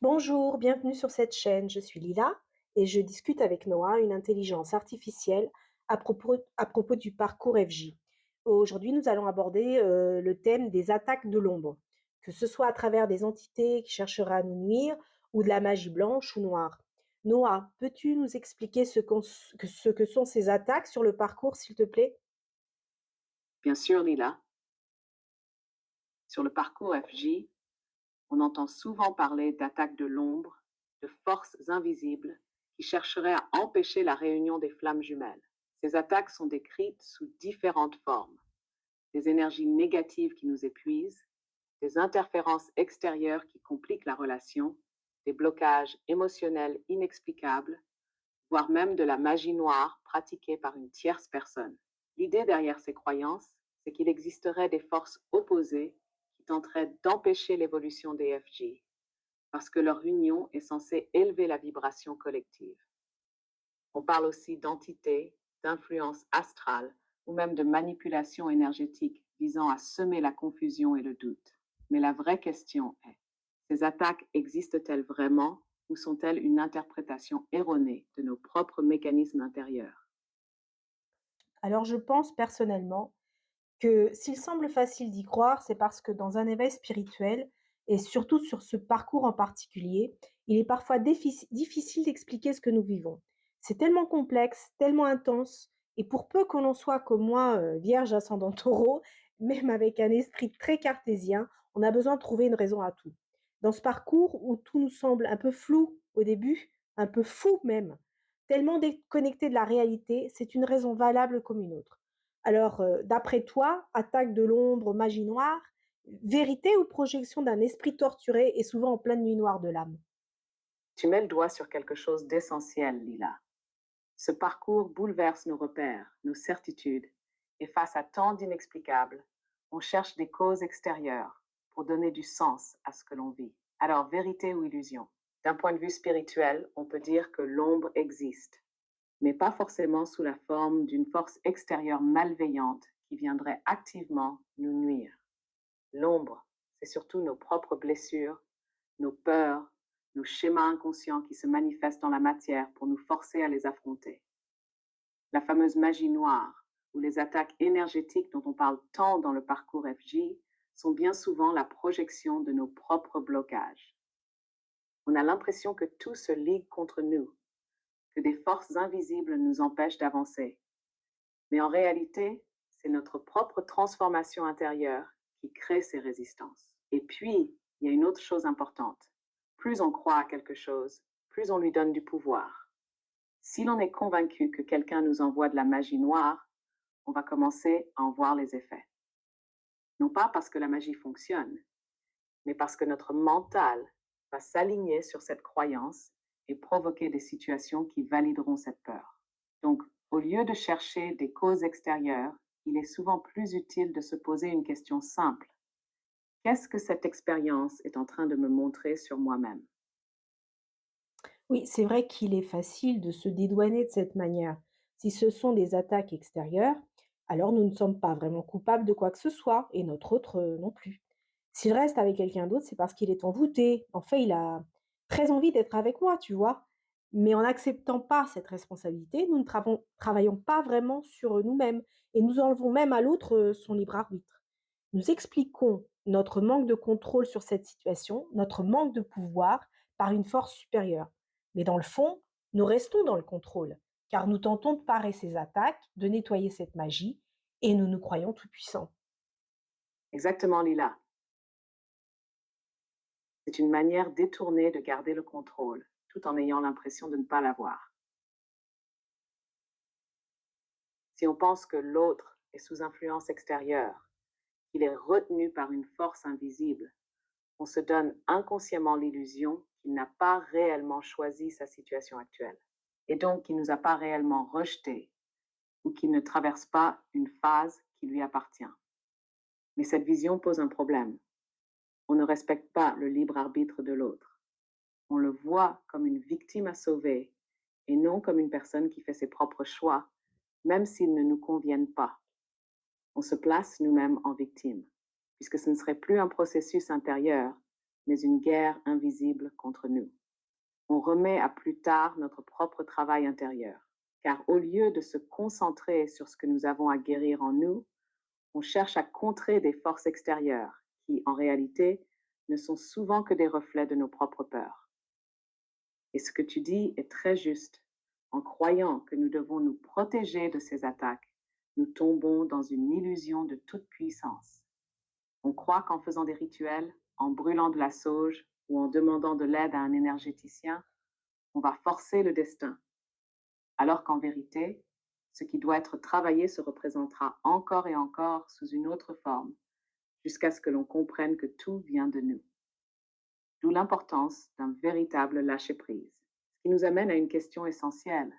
Bonjour, bienvenue sur cette chaîne. Je suis Lila et je discute avec Noah, une intelligence artificielle, à propos du parcours FJ. Aujourd'hui, nous allons aborder le thème des attaques de l'ombre, que ce soit à travers des entités qui chercheraient à nous nuire ou de la magie blanche ou noire. Noah, peux-tu nous expliquer ce que sont ces attaques sur le parcours, s'il te plaît? Bien sûr, Lila, sur le parcours FJ, on entend souvent parler d'attaques de l'ombre, de forces invisibles qui chercheraient à empêcher la réunion des flammes jumelles. Ces attaques sont décrites sous différentes formes. Des énergies négatives qui nous épuisent, des interférences extérieures qui compliquent la relation, des blocages émotionnels inexplicables, voire même de la magie noire pratiquée par une tierce personne. L'idée derrière ces croyances, c'est qu'il existerait des forces opposées qui tenteraient d'empêcher l'évolution des FG, parce que leur union est censée élever la vibration collective. On parle aussi d'entités, d'influence astrale ou même de manipulation énergétique visant à semer la confusion et le doute. Mais la vraie question est, ces attaques existent-elles vraiment ou sont-elles une interprétation erronée de nos propres mécanismes intérieurs? Alors, je pense personnellement que s'il semble facile d'y croire, c'est parce que dans un éveil spirituel, et surtout sur ce parcours en particulier, il est parfois difficile d'expliquer ce que nous vivons. C'est tellement complexe, tellement intense, et pour peu que l'on soit comme moi, vierge ascendant taureau, même avec un esprit très cartésien, on a besoin de trouver une raison à tout. Dans ce parcours où tout nous semble un peu flou au début, un peu fou même, tellement déconnecté de la réalité, c'est une raison valable comme une autre. Alors, d'après toi, attaque de l'ombre, magie noire, vérité ou projection d'un esprit torturé et souvent en pleine nuit noire de l'âme? Tu mets le doigt sur quelque chose d'essentiel, Lila. Ce parcours bouleverse nos repères, nos certitudes, et face à tant d'inexplicables, on cherche des causes extérieures pour donner du sens à ce que l'on vit. Alors, vérité ou illusion? D'un point de vue spirituel, on peut dire que l'ombre existe, mais pas forcément sous la forme d'une force extérieure malveillante qui viendrait activement nous nuire. L'ombre, c'est surtout nos propres blessures, nos peurs, nos schémas inconscients qui se manifestent dans la matière pour nous forcer à les affronter. La fameuse magie noire ou les attaques énergétiques dont on parle tant dans le parcours FJ sont bien souvent la projection de nos propres blocages. On a l'impression que tout se ligue contre nous, que des forces invisibles nous empêchent d'avancer. Mais en réalité, c'est notre propre transformation intérieure qui crée ces résistances. Et puis, il y a une autre chose importante. Plus on croit à quelque chose, plus on lui donne du pouvoir. Si l'on est convaincu que quelqu'un nous envoie de la magie noire, on va commencer à en voir les effets. Non pas parce que la magie fonctionne, mais parce que notre mental va s'aligner sur cette croyance et provoquer des situations qui valideront cette peur. Donc, au lieu de chercher des causes extérieures, il est souvent plus utile de se poser une question simple. Qu'est-ce que cette expérience est en train de me montrer sur moi-même? Oui, c'est vrai qu'il est facile de se dédouaner de cette manière. Si ce sont des attaques extérieures, alors nous ne sommes pas vraiment coupables de quoi que ce soit, et notre autre non plus. S'il reste avec quelqu'un d'autre, c'est parce qu'il est envoûté. En fait, il a très envie d'être avec moi, tu vois. Mais en n'acceptant pas cette responsabilité, nous ne travaillons pas vraiment sur nous-mêmes et nous enlevons même à l'autre son libre arbitre. Nous expliquons notre manque de contrôle sur cette situation, notre manque de pouvoir par une force supérieure. Mais dans le fond, nous restons dans le contrôle, car nous tentons de parer ces attaques, de nettoyer cette magie, et nous nous croyons tout-puissants. Exactement, Lila. C'est une manière détournée de garder le contrôle, tout en ayant l'impression de ne pas l'avoir. Si on pense que l'autre est sous influence extérieure, qu'il est retenu par une force invisible, on se donne inconsciemment l'illusion qu'il n'a pas réellement choisi sa situation actuelle, et donc qu'il ne nous a pas réellement rejetés ou qu'il ne traverse pas une phase qui lui appartient. Mais cette vision pose un problème. On ne respecte pas le libre arbitre de l'autre. On le voit comme une victime à sauver et non comme une personne qui fait ses propres choix, même s'ils ne nous conviennent pas. On se place nous-mêmes en victime, puisque ce ne serait plus un processus intérieur, mais une guerre invisible contre nous. On remet à plus tard notre propre travail intérieur, car au lieu de se concentrer sur ce que nous avons à guérir en nous, on cherche à contrer des forces extérieures qui, en réalité, ne sont souvent que des reflets de nos propres peurs. Et ce que tu dis est très juste. En croyant que nous devons nous protéger de ces attaques, nous tombons dans une illusion de toute puissance. On croit qu'en faisant des rituels, en brûlant de la sauge ou en demandant de l'aide à un énergéticien, on va forcer le destin, alors qu'en vérité, ce qui doit être travaillé se représentera encore et encore sous une autre forme, jusqu'à ce que l'on comprenne que tout vient de nous. D'où l'importance d'un véritable lâcher-prise. Ce qui nous amène à une question essentielle.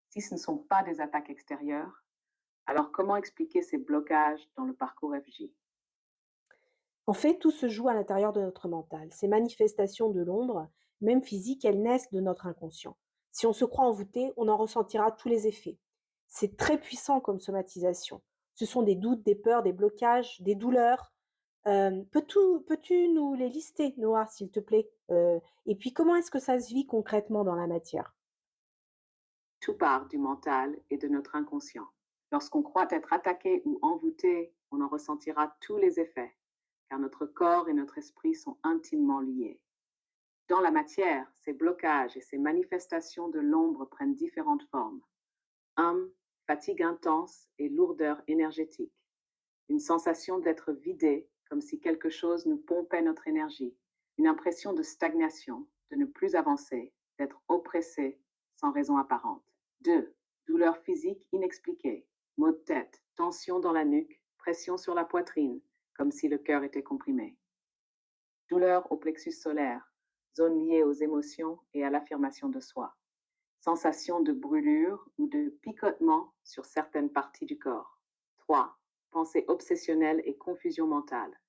Si ce ne sont pas des attaques extérieures, alors comment expliquer ces blocages dans le parcours FJ? En fait, tout se joue à l'intérieur de notre mental. Ces manifestations de l'ombre, même physiques, elles naissent de notre inconscient. Si on se croit envoûté, on en ressentira tous les effets. C'est très puissant comme somatisation. Ce sont des doutes, des peurs, des blocages, des douleurs. Peux-tu nous les lister, Noah, s'il te plaît? Et puis, comment est-ce que ça se vit concrètement dans la matière? Tout part du mental et de notre inconscient. Lorsqu'on croit être attaqué ou envoûté, on en ressentira tous les effets, car notre corps et notre esprit sont intimement liés. Dans la matière, ces blocages et ces manifestations de l'ombre prennent différentes formes. 1. Fatigue intense et lourdeur énergétique. Une sensation d'être vidé, comme si quelque chose nous pompait notre énergie. Une impression de stagnation, de ne plus avancer, d'être oppressé sans raison apparente. 2. Douleur physique inexpliquée. Maux de tête, tension dans la nuque, pression sur la poitrine, comme si le cœur était comprimé. Douleur au plexus solaire, zone liée aux émotions et à l'affirmation de soi. Sensation de brûlure ou de picotement sur certaines parties du corps. 3. Pensée obsessionnelle et confusion mentale.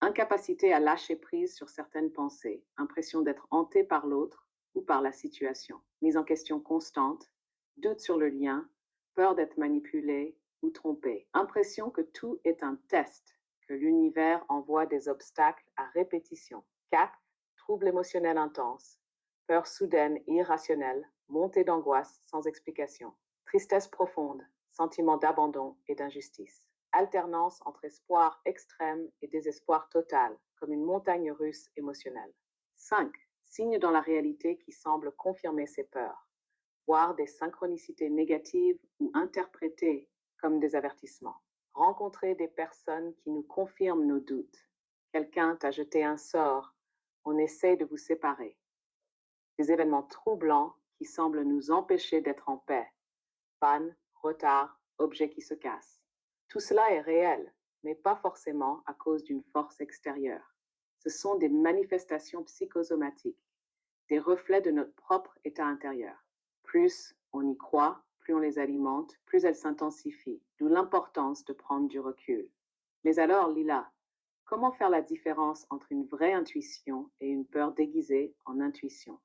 Incapacité à lâcher prise sur certaines pensées, impression d'être hanté par l'autre ou par la situation. Mise en question constante, doute sur le lien, peur d'être manipulé ou trompé. Impression que tout est un test, que l'univers envoie des obstacles à répétition. 4. Trouble émotionnel intense, peur soudaine et irrationnelle, montée d'angoisse sans explication. Tristesse profonde, sentiment d'abandon et d'injustice. Alternance entre espoir extrême et désespoir total, comme une montagne russe émotionnelle. 5. Signes dans la réalité qui semblent confirmer ces peurs, voire des synchronicités négatives ou interprétées comme des avertissements. Rencontrer des personnes qui nous confirment nos doutes. Quelqu'un t'a jeté un sort, on essaie de vous séparer. Des événements troublants qui semblent nous empêcher d'être en paix. Panne, retard, objet qui se casse. Tout cela est réel, mais pas forcément à cause d'une force extérieure. Ce sont des manifestations psychosomatiques, des reflets de notre propre état intérieur. Plus on y croit, plus on les alimente, plus elles s'intensifient, d'où l'importance de prendre du recul. Mais alors, Lila, comment faire la différence entre une vraie intuition et une peur déguisée en intuition?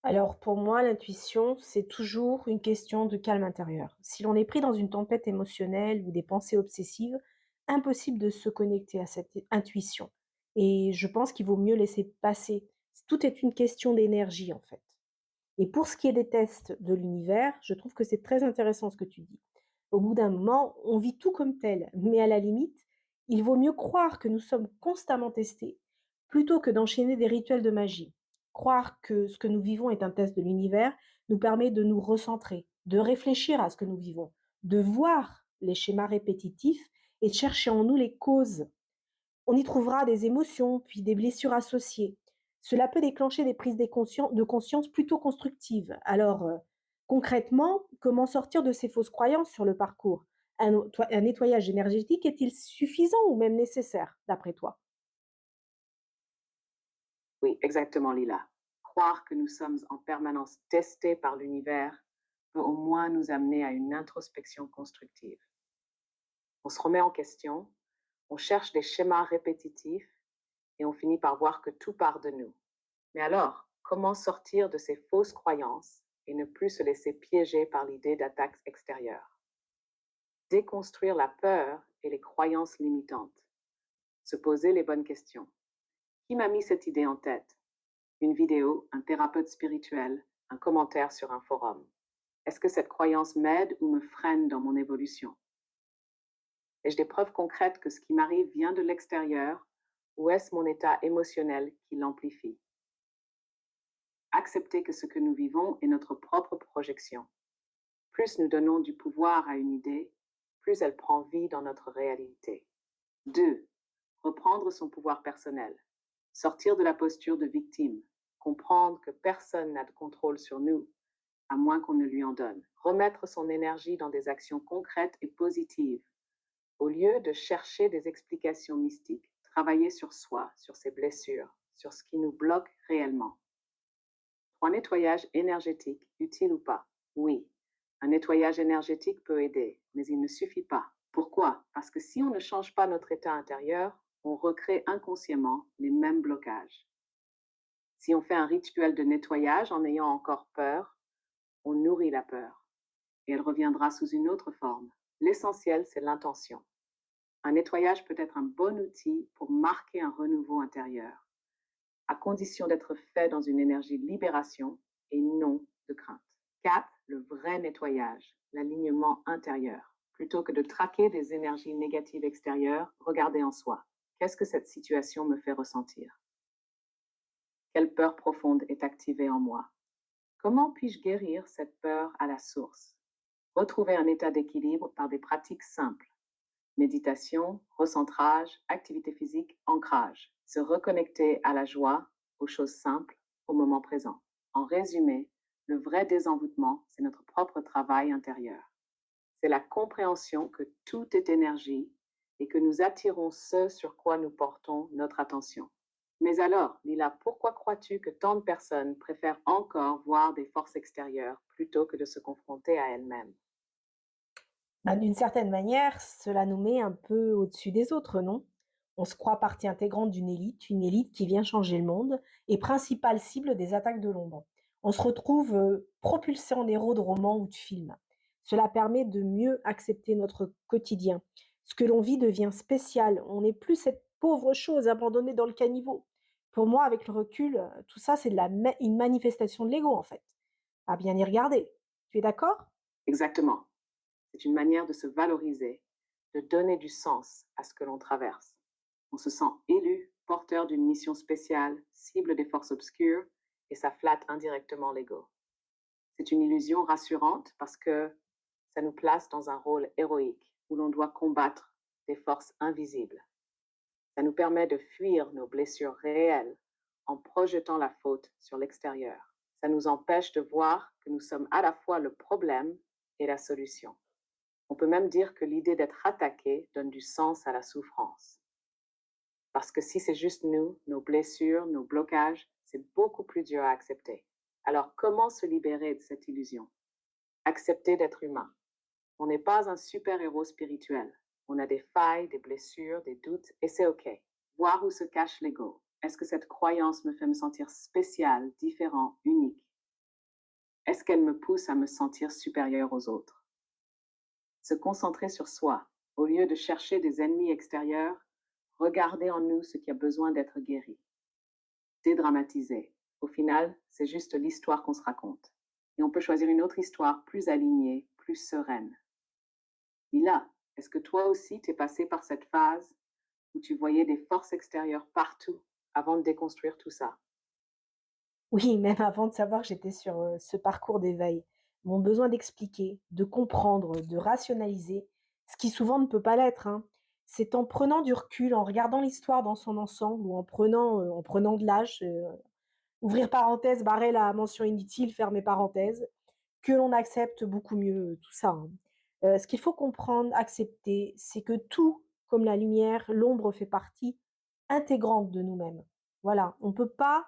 Alors pour moi, l'intuition, c'est toujours une question de calme intérieur. Si l'on est pris dans une tempête émotionnelle ou des pensées obsessives, impossible de se connecter à cette intuition. Et je pense qu'il vaut mieux laisser passer. Tout est une question d'énergie en fait. Et pour ce qui est des tests de l'univers, je trouve que c'est très intéressant ce que tu dis. Au bout d'un moment, on vit tout comme tel, mais à la limite, il vaut mieux croire que nous sommes constamment testés plutôt que d'enchaîner des rituels de magie. Croire que ce que nous vivons est un test de l'univers nous permet de nous recentrer, de réfléchir à ce que nous vivons, de voir les schémas répétitifs et de chercher en nous les causes. On y trouvera des émotions, puis des blessures associées. Cela peut déclencher des prises de conscience plutôt constructives. Alors, concrètement, comment sortir de ces fausses croyances sur le parcours? Un nettoyage énergétique est-il suffisant ou même nécessaire, d'après toi? Oui, exactement, Lila. Croire que nous sommes en permanence testés par l'univers peut au moins nous amener à une introspection constructive. On se remet en question, on cherche des schémas répétitifs et on finit par voir que tout part de nous. Mais alors, comment sortir de ces fausses croyances et ne plus se laisser piéger par l'idée d'attaques extérieures? Déconstruire la peur et les croyances limitantes. Se poser les bonnes questions. Qui m'a mis cette idée en tête? Une vidéo, un thérapeute spirituel, un commentaire sur un forum? Est-ce que cette croyance m'aide ou me freine dans mon évolution? Ai-je des preuves concrètes que ce qui m'arrive vient de l'extérieur ou est-ce mon état émotionnel qui l'amplifie? Accepter que ce que nous vivons est notre propre projection. Plus nous donnons du pouvoir à une idée, plus elle prend vie dans notre réalité. 2. Reprendre son pouvoir personnel. Sortir de la posture de victime. Comprendre que personne n'a de contrôle sur nous, à moins qu'on ne lui en donne. Remettre son énergie dans des actions concrètes et positives. Au lieu de chercher des explications mystiques, travailler sur soi, sur ses blessures, sur ce qui nous bloque réellement. 3. Nettoyage énergétique, utile ou pas? Oui, un nettoyage énergétique peut aider, mais il ne suffit pas. Pourquoi? Parce que si on ne change pas notre état intérieur, on recrée inconsciemment les mêmes blocages. Si on fait un rituel de nettoyage en ayant encore peur, on nourrit la peur et elle reviendra sous une autre forme. L'essentiel, c'est l'intention. Un nettoyage peut être un bon outil pour marquer un renouveau intérieur, à condition d'être fait dans une énergie de libération et non de crainte. 4. Le vrai nettoyage, l'alignement intérieur. Plutôt que de traquer des énergies négatives extérieures, regardez en soi. Qu'est-ce que cette situation me fait ressentir? Quelle peur profonde est activée en moi? Comment puis-je guérir cette peur à la source? Retrouver un état d'équilibre par des pratiques simples. Méditation, recentrage, activité physique, ancrage. Se reconnecter à la joie, aux choses simples, au moment présent. En résumé, le vrai désenvoûtement, c'est notre propre travail intérieur. C'est la compréhension que tout est énergie et que nous attirons ce sur quoi nous portons notre attention. Mais alors, Lila, pourquoi crois-tu que tant de personnes préfèrent encore voir des forces extérieures plutôt que de se confronter à elles-mêmes? Bah, d'une certaine manière, cela nous met un peu au-dessus des autres, non? On se croit partie intégrante d'une élite, une élite qui vient changer le monde et principale cible des attaques de l'ombre. On se retrouve propulsé en héros de romans ou de films. Cela permet de mieux accepter notre quotidien. Ce que l'on vit devient spécial. On n'est plus cette pauvre chose abandonnée dans le caniveau. Pour moi, avec le recul, tout ça, c'est une manifestation de l'ego, en fait. À bien y regarder. Tu es d'accord? Exactement. C'est une manière de se valoriser, de donner du sens à ce que l'on traverse. On se sent élu, porteur d'une mission spéciale, cible des forces obscures, et ça flatte indirectement l'ego. C'est une illusion rassurante parce que ça nous place dans un rôle héroïque où l'on doit combattre des forces invisibles. Ça nous permet de fuir nos blessures réelles en projetant la faute sur l'extérieur. Ça nous empêche de voir que nous sommes à la fois le problème et la solution. On peut même dire que l'idée d'être attaqué donne du sens à la souffrance. Parce que si c'est juste nous, nos blessures, nos blocages, c'est beaucoup plus dur à accepter. Alors comment se libérer de cette illusion? Accepter d'être humain. On n'est pas un super-héros spirituel. On a des failles, des blessures, des doutes, et c'est OK. Voir où se cache l'ego. Est-ce que cette croyance me fait me sentir spécial, différent, unique? Est-ce qu'elle me pousse à me sentir supérieur aux autres? Se concentrer sur soi, au lieu de chercher des ennemis extérieurs, regarder en nous ce qui a besoin d'être guéri. Dédramatiser. Au final, c'est juste l'histoire qu'on se raconte. Et on peut choisir une autre histoire plus alignée, plus sereine. Lila, est-ce que toi aussi t'es passé par cette phase où tu voyais des forces extérieures partout avant de déconstruire tout ça? Oui, même avant de savoir que j'étais sur, ce parcours d'éveil. Mon besoin d'expliquer, de comprendre, de rationaliser, ce qui souvent ne peut pas l'être, hein. C'est en prenant du recul, en regardant l'histoire dans son ensemble ou en prenant de l'âge, ouvrir parenthèse, barrer la mention inutile, fermer parenthèse, que l'on accepte beaucoup mieux, tout ça, hein. Ce qu'il faut comprendre, accepter, c'est que tout, comme la lumière, l'ombre fait partie intégrante de nous-mêmes. Voilà, on ne peut pas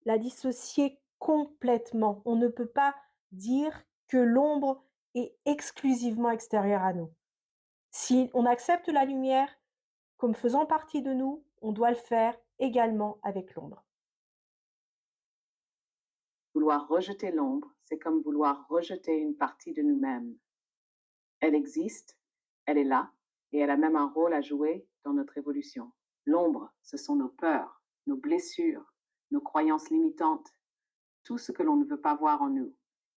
la dissocier complètement. On ne peut pas dire que l'ombre est exclusivement extérieure à nous. Si on accepte la lumière comme faisant partie de nous, on doit le faire également avec l'ombre. Vouloir rejeter l'ombre, c'est comme vouloir rejeter une partie de nous-mêmes. Elle existe, elle est là, et elle a même un rôle à jouer dans notre évolution. L'ombre, ce sont nos peurs, nos blessures, nos croyances limitantes, tout ce que l'on ne veut pas voir en nous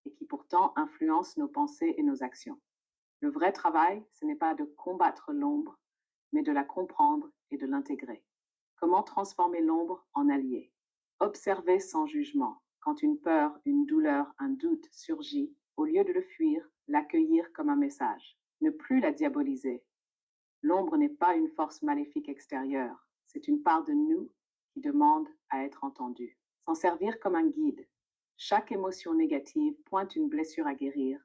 et qui pourtant influence nos pensées et nos actions. Le vrai travail, ce n'est pas de combattre l'ombre, mais de la comprendre et de l'intégrer. Comment transformer l'ombre en allié? Observer sans jugement. Quand une peur, une douleur, un doute surgit, au lieu de le fuir, l'accueillir comme un message. Ne plus la diaboliser. L'ombre n'est pas une force maléfique extérieure, c'est une part de nous qui demande à être entendue. S'en servir comme un guide. Chaque émotion négative pointe une blessure à guérir,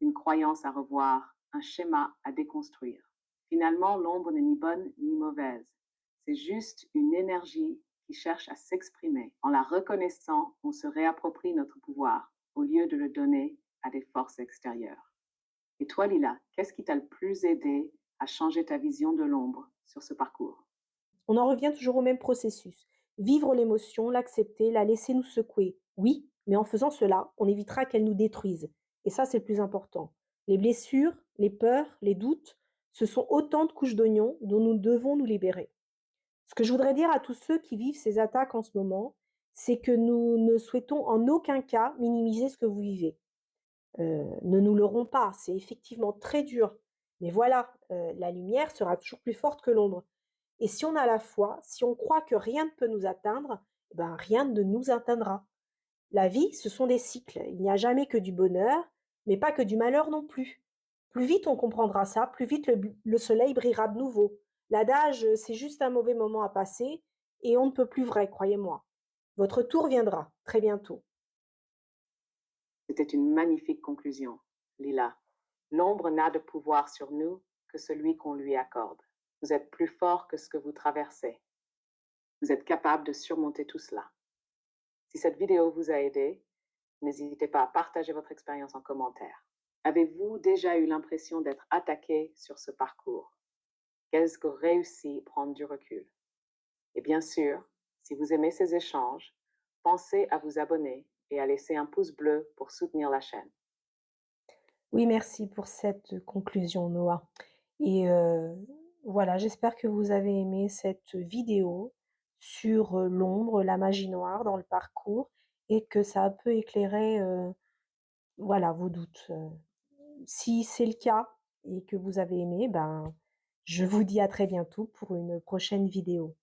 une croyance à revoir, un schéma à déconstruire. Finalement, l'ombre n'est ni bonne ni mauvaise. C'est juste une énergie qui cherche à s'exprimer. En la reconnaissant, on se réapproprie notre pouvoir au lieu de le donner à des forces extérieures. Et toi, Lila, qu'est-ce qui t'a le plus aidé à changer ta vision de l'ombre sur ce parcours? On en revient toujours au même processus. Vivre l'émotion, l'accepter, la laisser nous secouer. Oui, mais en faisant cela, on évitera qu'elle nous détruise. Et ça, c'est le plus important. Les blessures, les peurs, les doutes, ce sont autant de couches d'oignons dont nous devons nous libérer. Ce que je voudrais dire à tous ceux qui vivent ces attaques en ce moment, c'est que nous ne souhaitons en aucun cas minimiser ce que vous vivez. Ne nous leurrons pas, c'est effectivement très dur. Mais voilà, la lumière sera toujours plus forte que l'ombre. Et si on a la foi, si on croit que rien ne peut nous atteindre, eh ben rien ne nous atteindra. La vie, ce sont des cycles. Il n'y a jamais que du bonheur, mais pas que du malheur non plus. Plus vite on comprendra ça, plus vite le soleil brillera de nouveau. L'adage, c'est juste un mauvais moment à passer, et on ne peut plus vrai, croyez-moi. Votre tour viendra, très bientôt. C'était une magnifique conclusion, Lila. L'ombre n'a de pouvoir sur nous que celui qu'on lui accorde. Vous êtes plus fort que ce que vous traversez. Vous êtes capable de surmonter tout cela. Si cette vidéo vous a aidé, n'hésitez pas à partager votre expérience en commentaire. Avez-vous déjà eu l'impression d'être attaqué sur ce parcours? Qu'est-ce que réussit à prendre du recul? Et bien sûr, si vous aimez ces échanges, pensez à vous abonner et à laisser un pouce bleu pour soutenir la chaîne. Oui, merci pour cette conclusion, Noah. Et voilà, j'espère que vous avez aimé cette vidéo sur, l'ombre, la magie noire dans le parcours et que ça a peu éclairé, voilà, vos doutes. Si c'est le cas et que vous avez aimé, ben, je vous dis à très bientôt pour une prochaine vidéo.